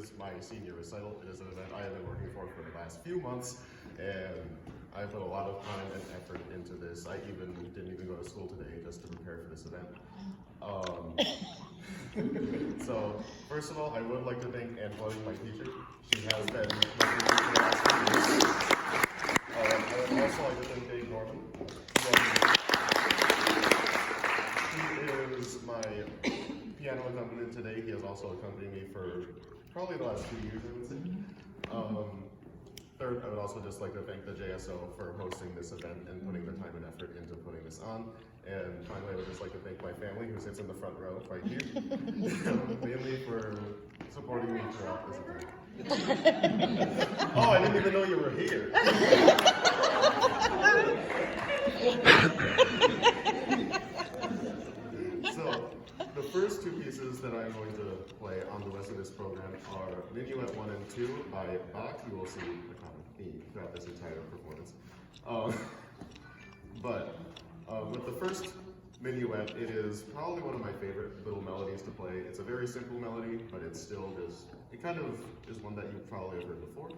is my Senior Recital. It is an event I have been working for the last few months, and I put a lot of time and effort into this. I didn't even go to school today just to prepare for this event. So, first of all, I would like to thank Antoine, my teacher. She has been working with me for the last few years. I would also like to thank Dave Norman. He is my piano accompaniment today. He has also accompanied me for probably the last 2 years, I would say. Third, I would also just like to thank the JSO for hosting this event and putting the time and effort into putting this on. And finally, I would just like to thank my family who sits in the front row right here, mainly for supporting me throughout this event. Oh, I didn't even know you were here. So, the first two pieces that I'm going to play on the rest of this program are Minuet 1 and 2 by Bach. You will see the common theme throughout this entire performance. With the first minuet, it is probably one of my favorite little melodies to play. It's a very simple melody, but it's still it kind of is one that you probably have heard before.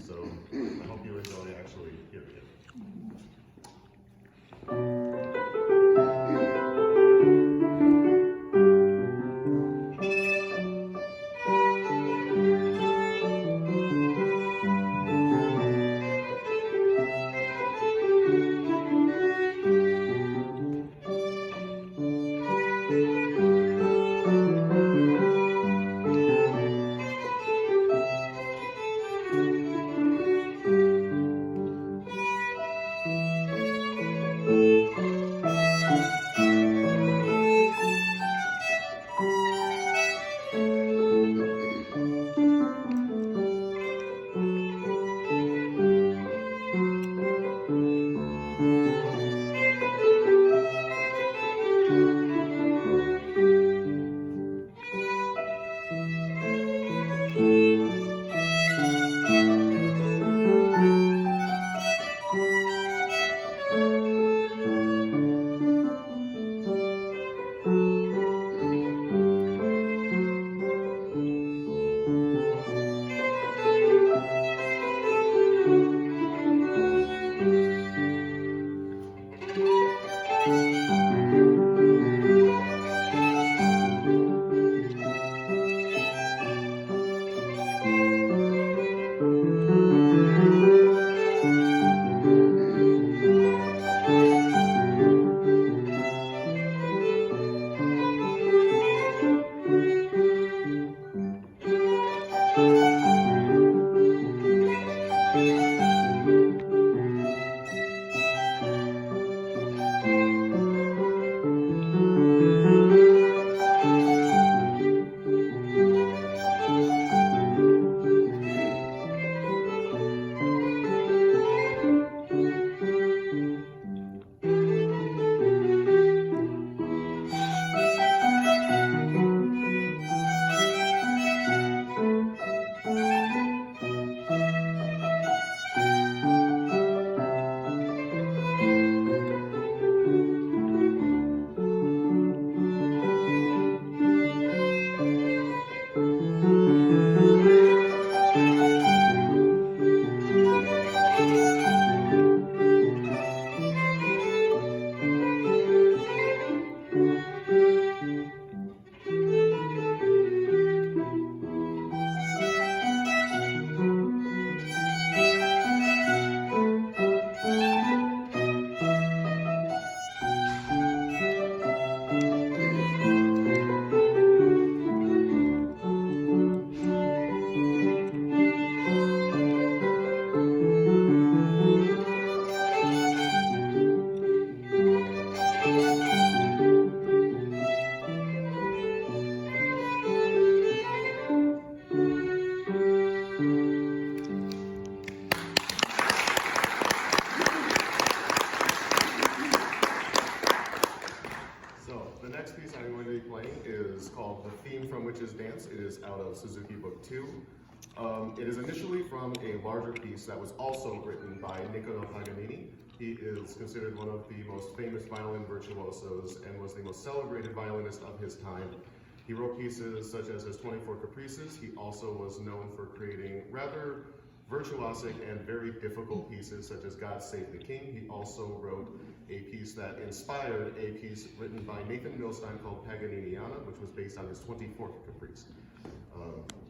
So I hope you enjoy actually hearing it. Dance. It is out of Suzuki Book 2. It is initially from a larger piece that was also written by Niccolo Paganini. He is considered one of the most famous violin virtuosos and was the most celebrated violinist of his time. He wrote pieces such as his 24 Caprices. He also was known for creating rather virtuosic and very difficult pieces such as God Save the King. He also wrote a piece that inspired a piece written by Nathan Milstein called Paganiniana, which was based on his 24th Caprice.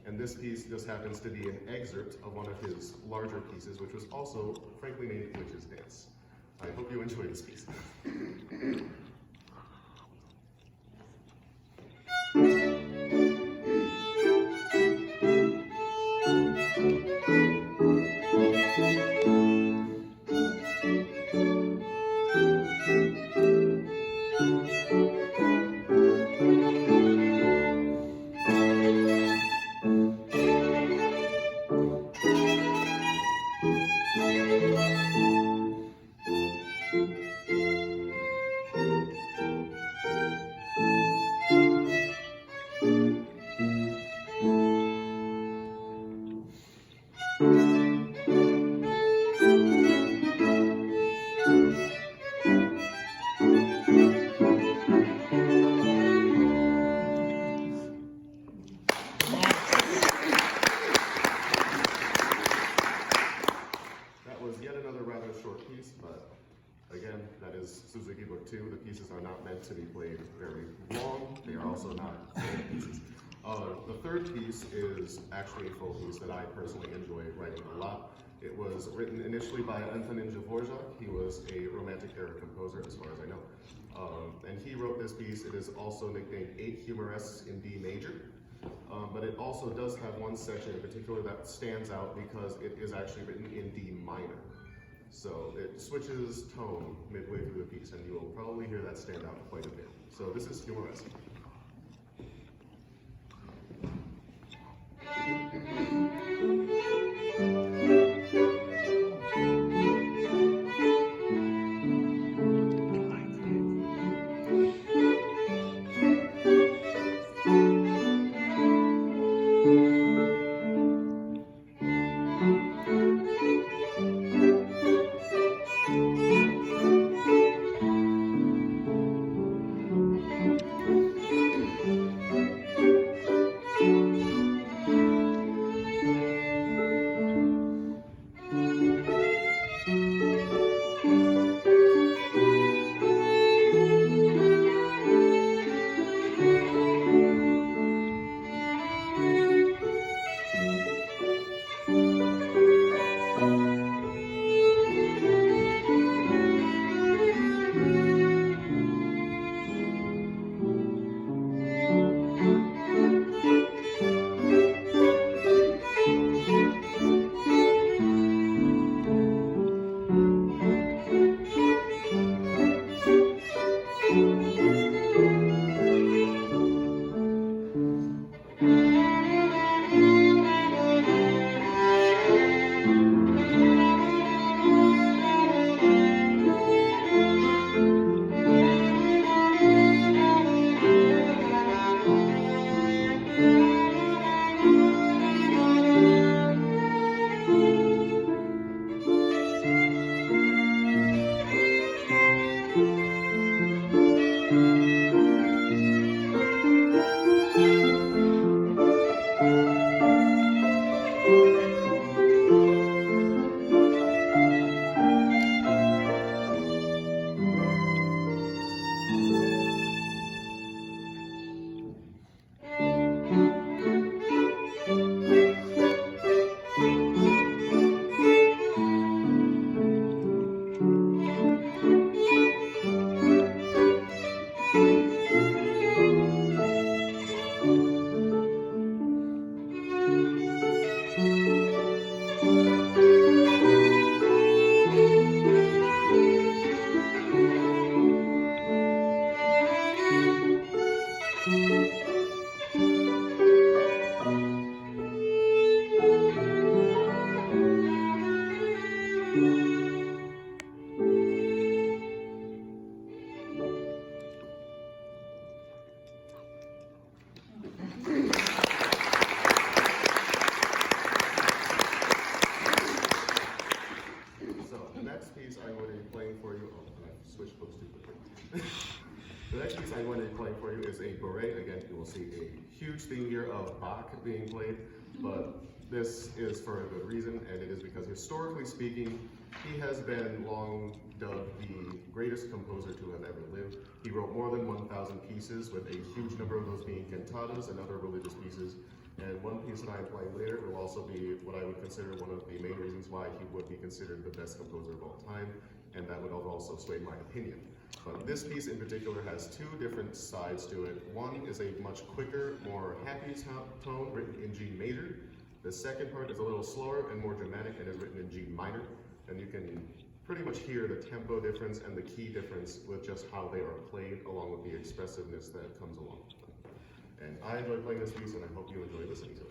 And this piece just happens to be an excerpt of one of his larger pieces, which was also, frankly, named Witch's Dance. I hope you enjoy this piece. Suzuki Book 2. The pieces are not meant to be played very long. They are also not full pieces. The third piece is actually a full piece that I personally enjoy writing a lot. It was written initially by Antonin Dvorak. He was a Romantic era composer, as far as I know. And he wrote this piece. It is also nicknamed 8 Humoresques in D major. But it also does have one section in particular that stands out because it is actually written in D minor. So it switches tone midway through the piece, and you will probably hear that stand out quite a bit. So this is Humoresque. The next piece I'm going to be playing for you is a beret. Again, you will see a huge theme here of Bach being played, but this is for a good reason, and it is because historically speaking, he has been long dubbed the greatest composer to have ever lived. He wrote more than 1,000 pieces, with a huge number of those being cantatas and other religious pieces. And one piece that I'm playing later will also be what I would consider one of the main reasons why he would be considered the best composer of all time, and that would have also swayed my opinion. But this piece in particular has two different sides to it. One is a much quicker, more happy tone written in G major. The second part is a little slower and more dramatic and is written in G minor. And you can pretty much hear the tempo difference and the key difference with just how they are played, along with the expressiveness that comes along with them. And I enjoy playing this piece, and I hope you enjoy listening to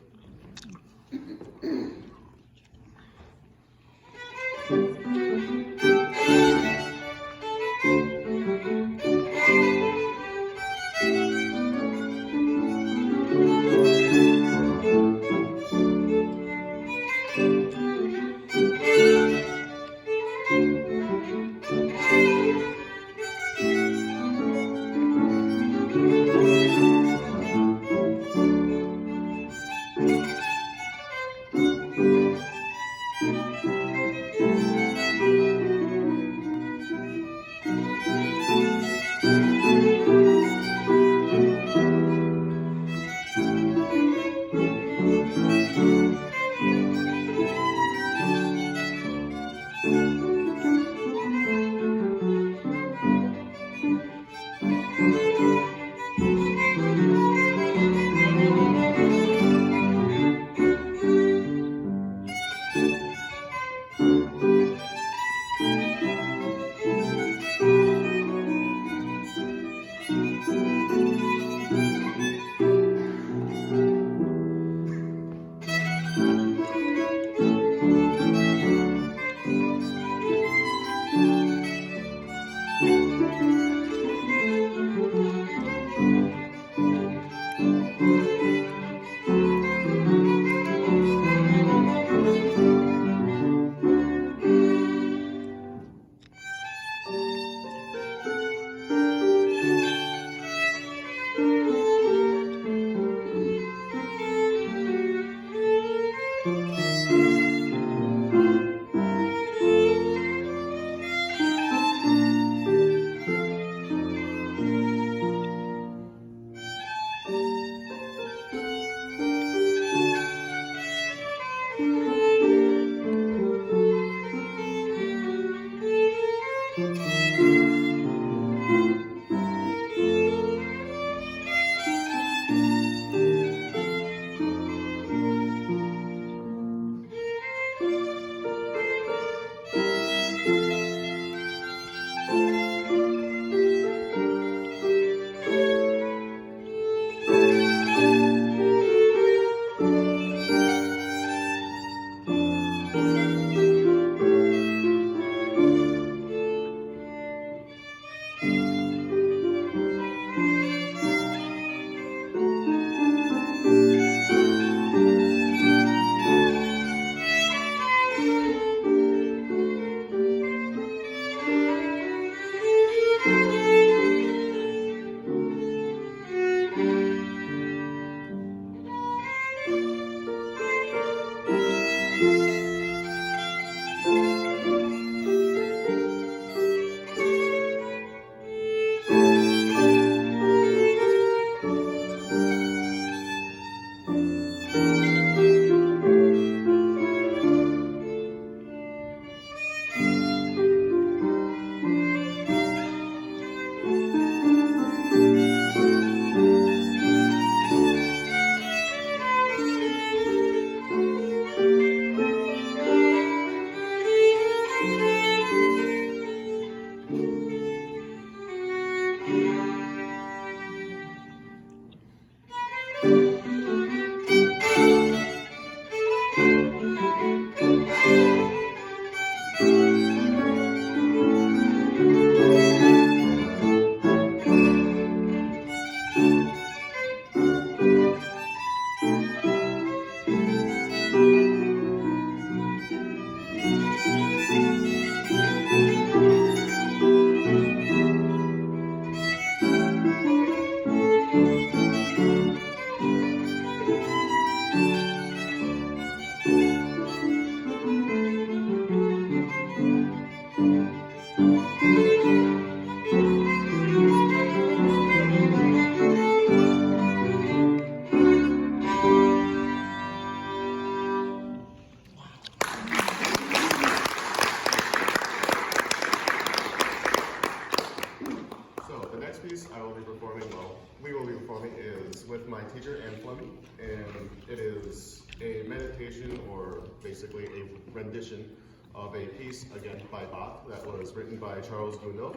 next piece I will be performing, well, we will be performing is with my teacher, Anne Fleming, and it is a meditation or basically a rendition of a piece, again, by Bach that was written by Charles Gounod,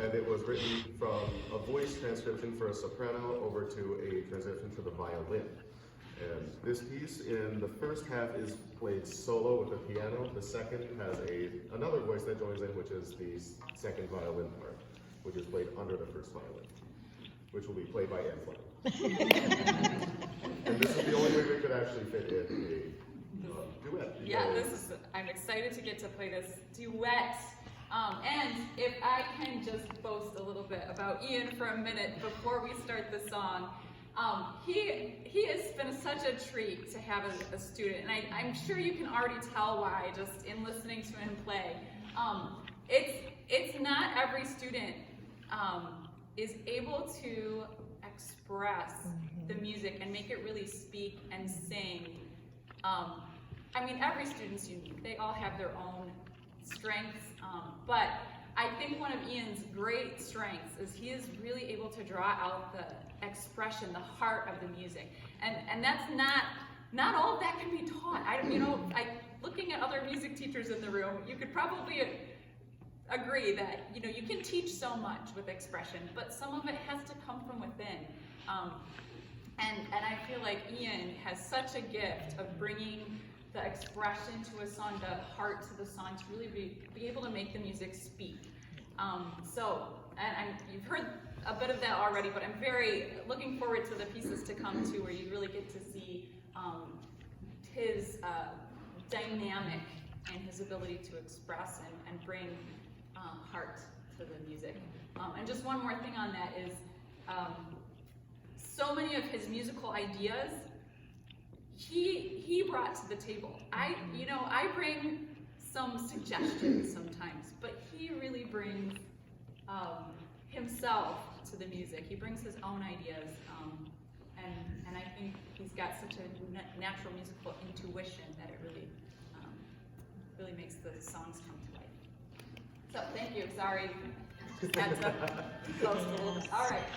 and it was written from a voice transcription for a soprano over to a transition to the violin. And this piece in the first half is played solo with the piano. The second has another voice that joins in, which is the second violin part, which is played under the first violin, which will be played by Anne Fleming. And this is the only way we could actually fit in a duet. Yeah, I'm excited to get to play this duet. And if I can just boast a little bit about Ian for a minute before we start the song. He has been such a treat to have as a student, and I'm sure you can already tell why just in listening to him play. It's not every student is able to express the music and make it really speak and sing. I mean, every student's unique. They all have their own strengths, but I think one of Ian's great strengths is he is really able to draw out the expression, the heart of the music, and that's not all of that can be taught. Looking at other music teachers in the room, you could probably agree that you can teach so much with expression, but some of it has to come from within. And I feel like Ian has such a gift of bringing the expression to a song, the heart to the song, to really be able to make the music speak. You've heard a bit of that already, but I'm very looking forward to the pieces to come too, where you really get to see his dynamic and his ability to express and bring heart to the music. And just one more thing on that is, so many of his musical ideas he brought to the table. I bring some suggestions sometimes, but he really brings himself to the music. He brings his own ideas, and I think he's got such a natural musical intuition that it really makes the songs come to life. So thank you. Sorry, had to close a little bit. All right.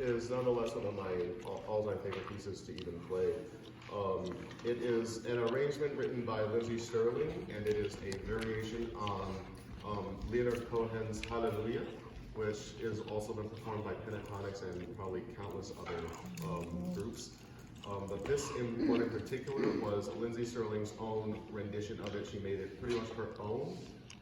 is nonetheless one of my all-time favorite pieces to even play. It is an arrangement written by Lindsey Sterling, and it is a variation on Leonard Cohen's Hallelujah, which is also been performed by Pentatonics and probably countless other groups. But this one in particular was Lindsey Sterling's own rendition of it. She made it pretty much her own.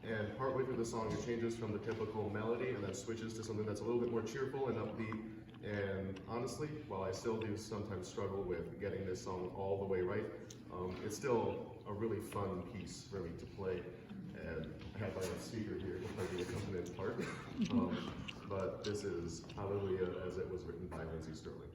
And partway through the song, it changes from the typical melody and then switches to something that's a little bit more cheerful and upbeat. And honestly, while I still do sometimes struggle with getting this song all the way right, it's still a really fun piece for me to play. And I have my speaker here to play the accompaniment part. But this is Hallelujah as it was written by Lindsey Sterling.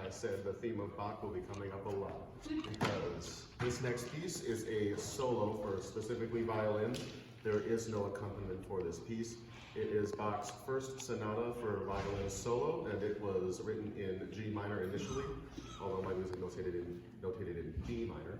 Said the theme of Bach will be coming up a lot, because this next piece is a solo for specifically violin. There is no accompaniment for this piece. It is Bach's first sonata for violin solo, and it was written in G minor initially, although my music notated in D minor.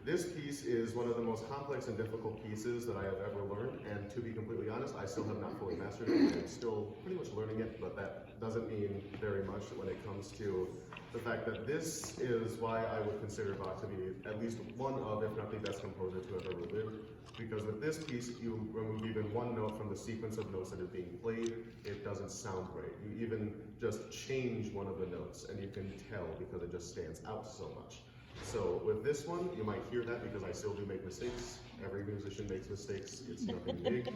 This piece is one of the most complex and difficult pieces that I have ever learned, and to be completely honest, I still have not fully mastered it. I'm still pretty much learning it, but that doesn't mean very much when it comes to the fact that this is why I would consider Bach to be at least one of, if not the best composer to have ever lived. Because with this piece, you remove even one note from the sequence of notes that is being played, it doesn't sound right. You even just change one of the notes, and you can tell because it just stands out so much. So with this one, you might hear that because I still do make mistakes. Every musician makes mistakes. It's nothing big.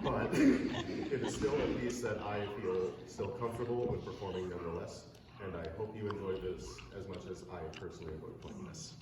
But it is still a piece that I feel still comfortable with performing nonetheless. And I hope you enjoy this as much as I personally enjoy playing this.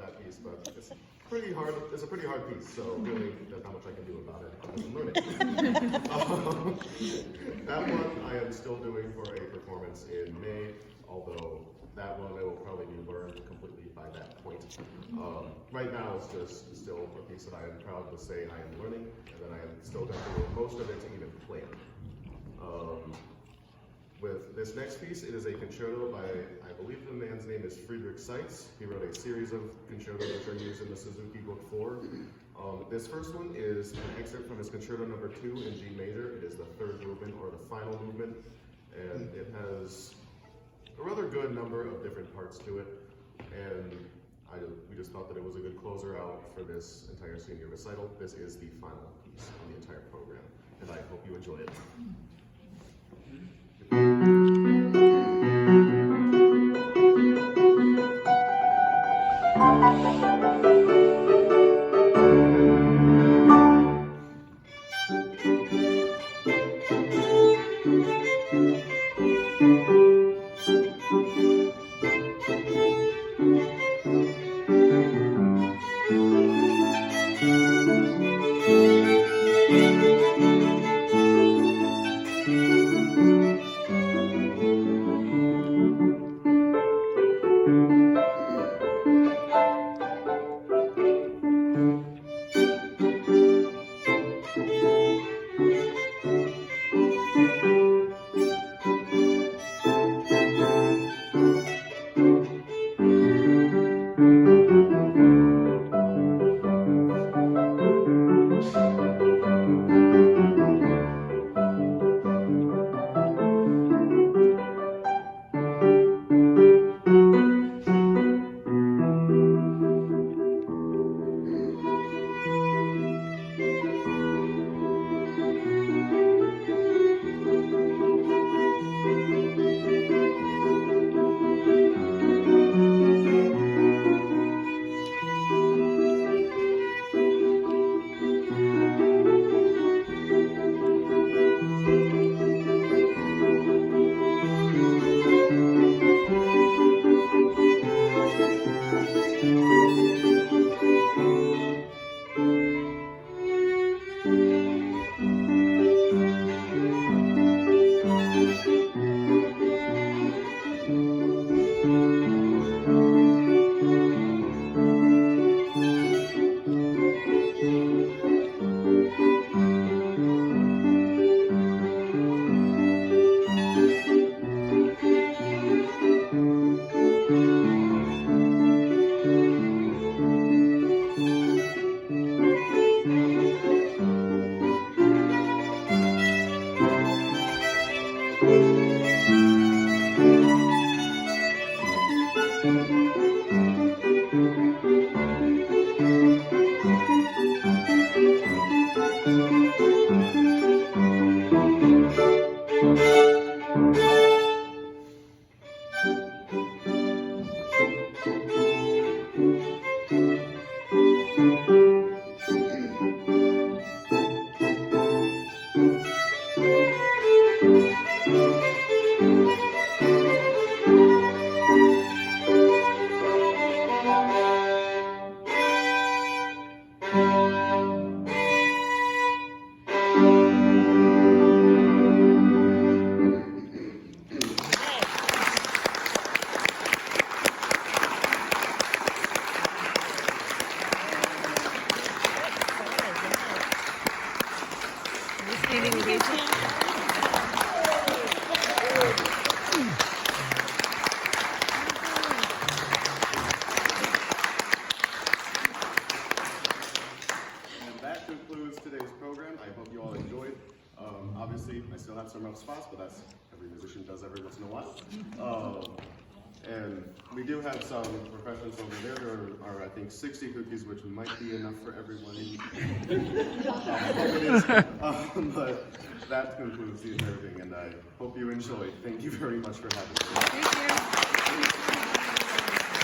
that piece, but it's pretty hard. It's a pretty hard piece, so really, there's not much I can do about it. I'm learning. That one I am still doing for a performance in May, although that one I will probably be learned completely by that point. Right now, it's just still a piece that I am proud to say I am learning, and that I am still going to do most of it to even plan. With this next piece, it is a concerto by, I believe the man's name is Friedrich Seitz. He wrote a series of concertos which are used in the Suzuki Book 4. This first one is an excerpt from his Concerto No. 2 in G major. It is the third movement, or the final movement, and it has a rather good number of different parts to it, and we just thought that it was a good closer out for this entire senior recital. This is the final piece on the entire program, and I hope you enjoy it. Obviously, I still have some rough spots, but that's every musician does every once in a while. And we do have some refreshments over there. There are, I think, 60 cookies, which might be enough for everyone. But that concludes the entire thing, and I hope you enjoyed. Thank you very much for having me. Thank you.